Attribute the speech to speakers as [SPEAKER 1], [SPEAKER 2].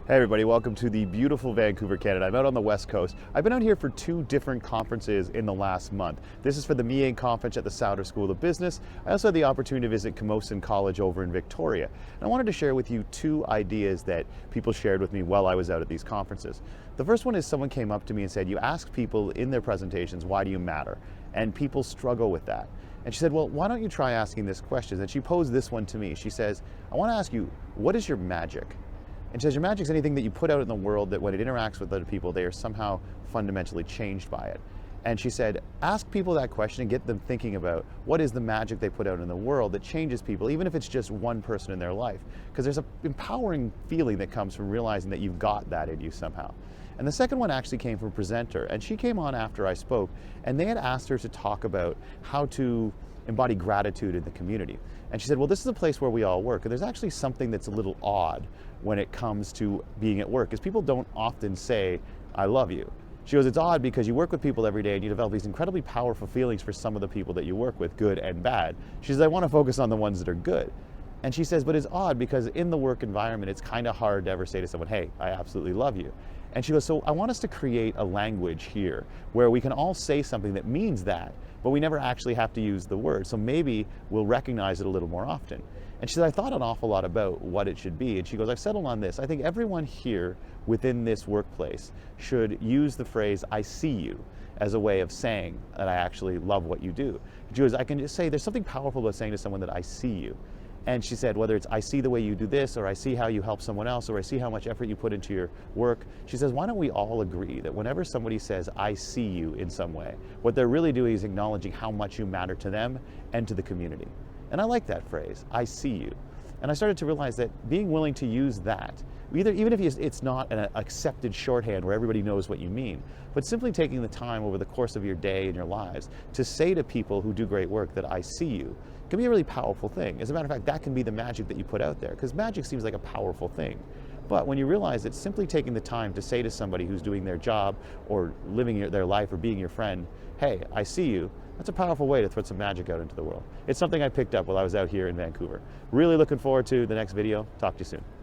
[SPEAKER 1] Hey everybody, welcome to the beautiful Vancouver, Canada. I'm out on the West Coast. I've been out here for two different conferences in the last month. This is for the MEA conference at the Sauder School of Business. I also had the opportunity to visit Camosun College over in Victoria. And I wanted to share with you two ideas that people shared with me while I was out at these conferences. The first one is someone came up to me and said, you ask people in their presentations, why do you matter? And people struggle with that. And she said, well, why don't you try asking this question? And she posed this one to me. She says, I want to ask you, what is your magic? And she says, your magic is anything that you put out in the world that when it interacts with other people, they are somehow fundamentally changed by it. And she said, ask people that question and get them thinking about what is the magic they put out in the world that changes people, even if it's just one person in their life. Because there's an empowering feeling that comes from realizing that you've got that in you somehow. And the second one actually came from a presenter, and she came on after I spoke, and they had asked her to talk about how to embody gratitude in the community. And she said, well, this is a place where we all work, and there's actually something that's a little odd when it comes to being at work, is people don't often say, I love you. She goes, it's odd because you work with people every day and you develop these incredibly powerful feelings for some of the people that you work with, good and bad. She says, I want to focus on the ones that are good. And she says, but it's odd because in the work environment, it's kind of hard to ever say to someone, hey, I absolutely love you. And she goes, so I want us to create a language here where we can all say something that means that, but we never actually have to use the word. So maybe we'll recognize it a little more often. And she said, I thought an awful lot about what it should be. And she goes, I've settled on this. I think everyone here within this workplace should use the phrase, I see you, as a way of saying that I actually love what you do. She goes, I can just say there's something powerful about saying to someone that I see you. And she said, whether it's I see the way you do this, or I see how you help someone else, or I see how much effort you put into your work, she says, why don't we all agree that whenever somebody says, I see you in some way, what they're really doing is acknowledging how much you matter to them and to the community. And I like that phrase, I see you. And I started to realize that being willing to use that, even if it's not an accepted shorthand where everybody knows what you mean, but simply taking the time over the course of your day and your lives to say to people who do great work that I see you, can be a really powerful thing. As a matter of fact, that can be the magic that you put out there, because magic seems like a powerful thing. But when you realize that simply taking the time to say to somebody who's doing their job or living their life or being your friend, hey, I see you, that's a powerful way to throw some magic out into the world. It's something I picked up while I was out here in Vancouver. Really looking forward to the next video. Talk to you soon.